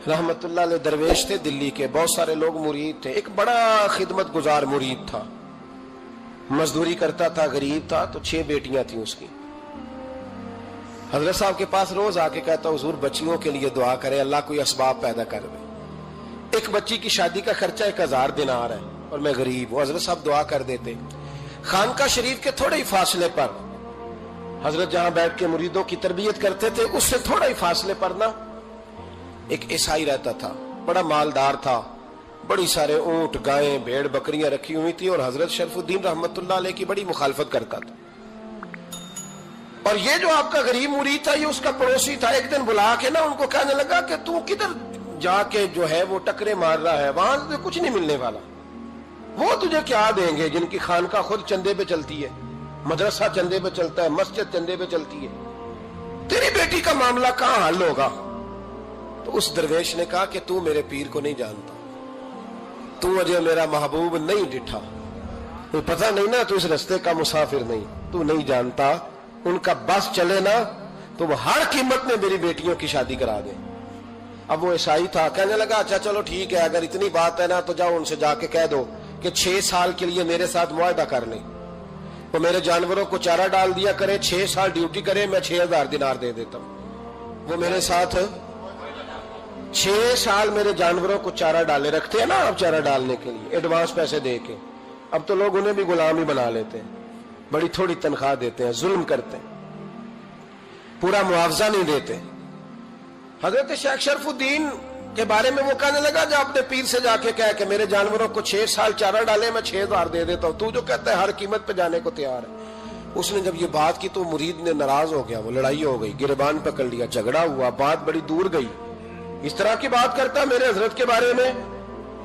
रहमतुल्लाह अलैह दरवेश थे दिल्ली के, बहुत सारे लोग मुरीद थे। एक बड़ा खिदमत गुजार मुरीद था, मजदूरी करता था, गरीब था। तो 6 बेटियां थी उसकी। हजरत साहब के पास रोज आके कहता, हुजूर बच्चियों के लिए दुआ करे, अल्लाह कोई असबाब पैदा कर दे। एक बच्ची की शादी का खर्चा 1000 दिनार है और मैं गरीब हूं। हजरत साहब दुआ कर देते। खानका शरीफ के थोड़े ही फासले पर, हजरत जहां बैठ के मुरीदों की तरबियत करते थे, उससे थोड़ा ही फासले पर ना एक ईसाई रहता था, बड़ा मालदार था, बड़ी सारे ऊंट, गायें, भेड़, बकरियां रखी हुई थी और हजरत शरफुद्दीन रहमतुल्लाह अलैह की बड़ी मुखालफत करता था। और ये जो आपका गरीब मुरीद था, ये उसका पड़ोसी था। एक दिन बुला के ना उनको कहने लगा कि तू किधर जाके जो है वो टकरे मार रहा है, वहां से कुछ नहीं मिलने वाला। वो तुझे क्या देंगे जिनकी खानका खुद चंदे पे चलती है, मदरसा चंदे पे चलता है, मस्जिद चंदे पे चलती है, तेरी बेटी का मामला कहां हल होगा? तो उस दरवेश ने कहा कि तू मेरे पीर को नहीं जानता, तू अजय मेरा महबूब नहीं डिठा, तो पता नहीं ना, तू इस रास्ते का मुसाफिर नहीं, तू नहीं जानता। उनका बस चले ना तो वो हर कीमत में मेरी बेटियों की शादी करा दे। अब वो ईसाई था, कहने लगा अच्छा चलो ठीक है, अगर इतनी बात है ना तो जाओ उनसे जाके कह दो कि 6 साल के लिए मेरे साथ मुआहदा कर ले, वो मेरे जानवरों को चारा डाल दिया करे, 6 साल ड्यूटी करे, मैं 6000 दिनार दे देता हूं। वो मेरे साथ 6 साल मेरे जानवरों को चारा डाले, रखते हैं ना आप चारा डालने के लिए एडवांस पैसे दे के। अब तो लोग उन्हें भी गुलाम ही बना लेते हैं, बड़ी थोड़ी तनख्वाह देते हैं, जुल्म करते हैं, पूरा मुआवजा नहीं देते। हजरत शेख शरफुद्दीन के बारे में वो कहने लगा, जब अपने पीर से जाके कह के मेरे जानवरों को 6 साल चारा डाले, मैं 6000 दे देता हूं, तू जो कहता है हर कीमत पे जाने को तैयार है। उसने जब ये बात की तो मुरीद ने नाराज हो गया, वो लड़ाई हो गई, गिरबान पकड़ लिया, झगड़ा हुआ, बात बड़ी दूर गई। इस तरह की बात करता मेरे हजरत के बारे में,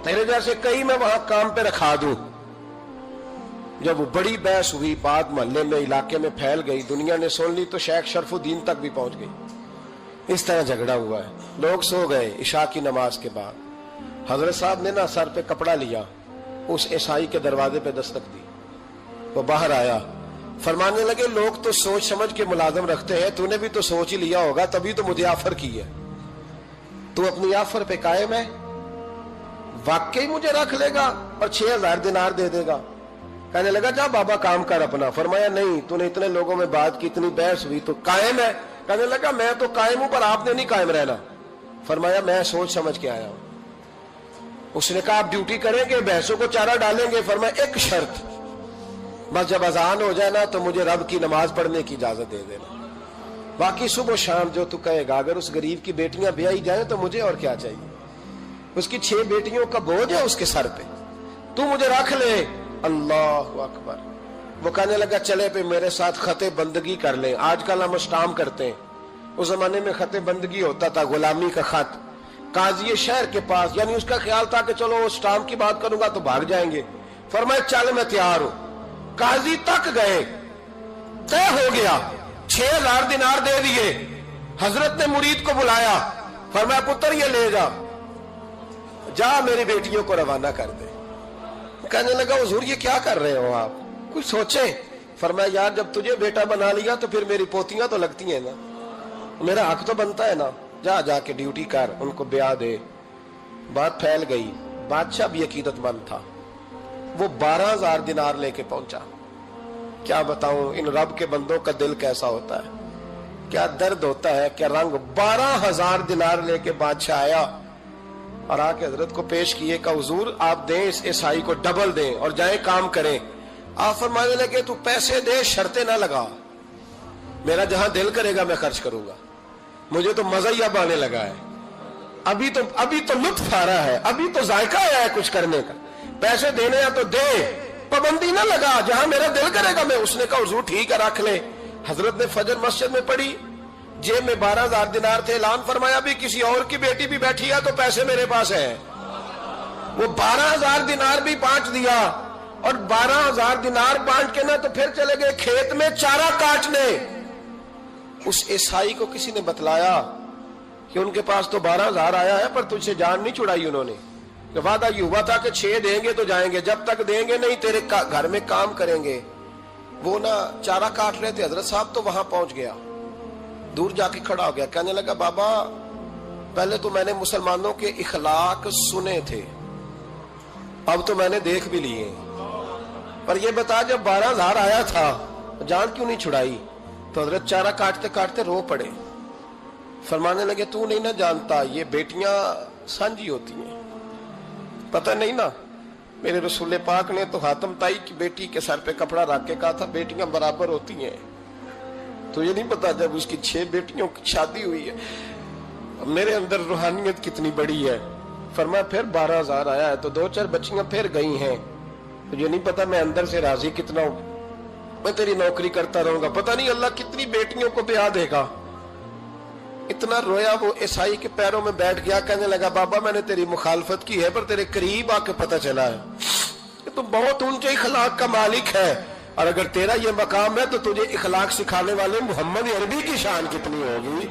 तेरे जैसे कई मैं वहां काम पे रखा दूं। जब वो बड़ी बहस हुई, बात मोहल्ले में, इलाके में फैल गई, दुनिया ने सुन ली, तो शेख शरफुद्दीन तक भी पहुंच गई। इस तरह झगड़ा हुआ है। लोग सो गए इशा की नमाज के बाद। हजरत साहब ने ना सर पे कपड़ा लिया, उस ईसाई के दरवाजे पे दस्तक दी, वो बाहर आया, फरमाने लगे लोग तो सोच समझ के मुलाजम रखते हैं, तूने भी तो सोच ही लिया होगा, तभी तो मुझे ऑफर की है। तू अपनी ऑफर पे कायम है? वाकई मुझे रख लेगा और 6000 दिनार दे देगा? कहने लगा जा बाबा काम कर अपना। फरमाया नहीं, तूने इतने लोगों में बात की, इतनी बहस हुई, तो कायम है? कहने लगा मैं तो कायम हूं, पर आपने नहीं कायम रहना। फरमाया मैं सोच समझ के आया हूं। उसने कहा आप ड्यूटी करेंगे, भैंसों को चारा डालेंगे? फरमाया एक शर्त, बस जब अजान हो जाए ना तो मुझे रब की नमाज पढ़ने की इजाजत दे देना, बाकी सुबह शाम जो तू कहेगा। अगर उस गरीब की बेटियां ब्याही जाए तो मुझे और क्या चाहिए? उसकी 6 बेटियों का बोझ है उसके सर पे, तू मुझे रख ले। अल्लाह अकबर। वो कहने लगा चले पे मेरे साथ खते बंदगी कर ले। आजकल हम स्टाम करते हैं, उस जमाने में खते बंदगी होता था, गुलामी का खत। काजी शहर के पास, यानी उसका ख्याल था कि चलो स्टाम की बात करूंगा तो भाग जाएंगे। फरमाया चल मैं तैयार हूं। काजी तक गए, तय हो गया, 6000 दिनार दे दिए। हजरत ने मुरीद को बुलाया, फरमाया पुत्र ये ले जा मेरी बेटियों को रवाना कर दे। कहने लगा हुजूर ये क्या कर रहे हो आप, कुछ सोचे? फरमाया यार जब तुझे बेटा बना लिया तो फिर मेरी पोतियां तो लगती हैं ना, मेरा हक तो बनता है ना, जाके ड्यूटी कर, उनको ब्याह दे। बात फैल गई। बादशाह भी अकीदतमंद था, वो 12000 दिनार लेके पहुंचा। क्या बताऊं इन रब के बंदों का दिल कैसा होता है, क्या दर्द होता है, क्या रंग। 12000 दिनार लेके बादशाह आया और आके हजरत को पेश किए का हुजूर आप दें इस ईसाई को डबल दें और जाए काम करें। आप फरमाने लगे तू पैसे दे, शर्तें ना लगा, मेरा जहां दिल करेगा मैं खर्च करूंगा, मुझे तो मजा ही अब आने लगा है, अभी तो लुत्फ आ रहा है, अभी तो जायका आया है कुछ करने का, पैसे देने या तो दे, पाबंदी ना लगा, जहां मेरा दिल करेगा मैं। उसने कहा हुजूर ठीक है रख ले। हजरत ने फजर मस्जिद में पढ़ी, जेब में 12000 दिनार थे, ऐलान फरमाया भी किसी और की बेटी भी बैठी है तो पैसे मेरे पास है। वो 12000 दिनार भी बांट दिया और 12000 दिनार बांट के ना तो फिर चले गए खेत में चारा काटने। उस ईसाई को किसी ने बतलाया कि उनके पास तो 12000 आया है पर तुझसे जान नहीं छुड़ाई उन्होंने। वादा ये हुआ था कि 6 देंगे तो जाएंगे, जब तक देंगे नहीं तेरे घर में काम करेंगे। وہ نا چارہ کاٹ رہے تھے حضرت صاحب، تو وہاں پہنچ گیا، دور جا کے کھڑا ہو گیا، کہنے لگا بابا پہلے تو میں نے مسلمانوں کے اخلاق سنے تھے، اب تو میں نے دیکھ بھی لیے، پر یہ بتا جب 12,000 آیا تھا جان کیوں نہیں چھڑائی؟ تو حضرت چارہ کاٹتے کاٹتے رو پڑے، فرمانے لگے تو نہیں نہ جانتا یہ بیٹیاں سانجی ہوتی ہیں، پتہ نہیں نا، میرے رسول پاک نے تو حاتم تائی کی بیٹی کے سر پہ کپڑا رکھ کے کہا تھا بیٹیاں برابر ہوتی ہیں، تو یہ نہیں پتا جب اس کی 6 بیٹیوں کی شادی ہوئی ہے میرے اندر روحانیت کتنی بڑی ہے۔ فرمایا پھر 12,000 آیا ہے تو 2-4 بچیاں پھر گئی ہیں، تو یہ نہیں پتا میں اندر سے راضی کتنا ہوں، میں تیری نوکری کرتا رہوں گا، پتہ نہیں اللہ کتنی بیٹیوں کو بیاہ دے گا۔ اتنا رویا وہ عیسائی کے پیروں میں بیٹھ گیا، کہنے لگا بابا میں نے تیری مخالفت کی ہے پر تیرے قریب آ کے پتہ چلا ہے کہ تو بہت اونچے اخلاق کا مالک ہے، اور اگر تیرا یہ مقام ہے تو تجھے اخلاق سکھانے والے محمد عربی کی شان کتنی ہوگی۔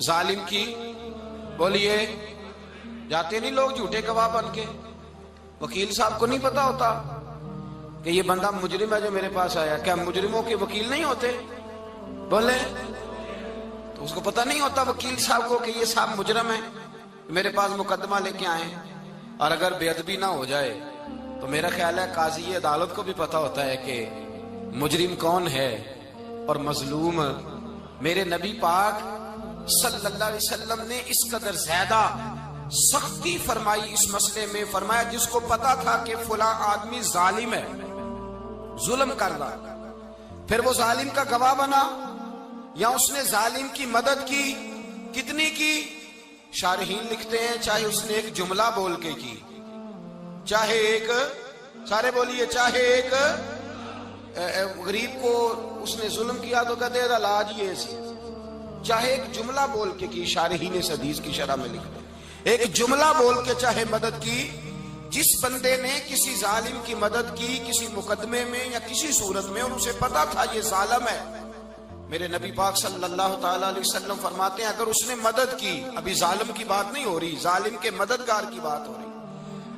ظالم کی بولیے جاتے نہیں لوگ جھوٹے گواہ بن کے، وکیل صاحب کو نہیں پتا ہوتا کہ یہ بندہ مجرم ہے جو میرے پاس آیا، کیا مجرموں کے وکیل نہیں ہوتے؟ بولے تو اس کو پتہ نہیں ہوتا وکیل صاحب کو کہ یہ صاحب مجرم ہے، میرے پاس مقدمہ لے کے آئے، اور اگر بے ادبی نہ ہو جائے تو میرا خیال ہے قاضی عدالت کو بھی پتہ ہوتا ہے کہ مجرم کون ہے اور مظلوم۔ میرے نبی پاک صلی اللہ علیہ وسلم نے اس قدر زیادہ سختی فرمائی اس مسئلے میں، فرمایا جس کو پتا تھا کہ فلاں آدمی ظالم ہے، ظلم کر رہا، پھر وہ ظالم کا گواہ بنا یا اس نے ظالم کی مدد کی، کتنی کی؟ شارحین لکھتے ہیں چاہے اس نے ایک جملہ بول کے کی، چاہے ایک، سارے بولیے، چاہے ایک غریب کو اس نے ظلم کیا تو کہتے ہیں علاج یہ سی، چاہے ایک جملہ بول کے کی، شارحین اس حدیث کی شرح میں لکھتے ہیں ایک جملہ بول کے چاہے مدد کی، جس بندے نے کسی ظالم کی مدد کی کسی مقدمے میں یا کسی صورت میں اور اسے پتا تھا یہ ظالم ہے، میرے نبی پاک صلی اللہ تعالی علیہ وسلم فرماتے ہیں اگر اس نے مدد کی، ابھی ظالم کی بات نہیں ہو رہی، ظالم کے مددگار کی بات ہو رہی،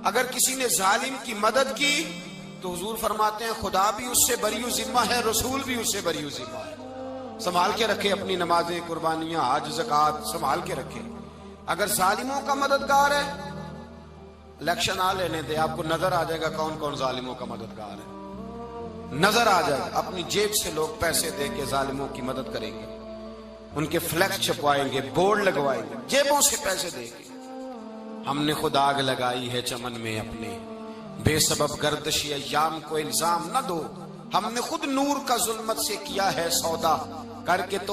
اگر کسی نے ظالم کی مدد کی تو حضور فرماتے ہیں خدا بھی اس سے بری و ذمہ ہے، رسول بھی اس سے بری و ذمہ ہے۔ سنبھال کے رکھے اپنی نمازیں، قربانیاں، حج، زکوٰۃ سنبھال کے رکھے۔ اگر ظالموں کا مددگار ہے، الیکشن آ لینے دے، آپ کو نظر آ جائے گا کون کون ظالموں کا مددگار ہے، نظر آ جائے گا، اپنی جیب سے لوگ پیسے دے کے ظالموں کی مدد کریں گے، ان کے فلیکس چھپوائیں گے، بورڈ لگوائیں گے، جیبوں سے پیسے دے کے۔ ہم نے خود آگ لگائی ہے چمن میں اپنے، بے سبب گردشی ایام کو الزام نہ دو، ہم نے خود نور کا ظلمت سے کیا ہے سودا کر کے تو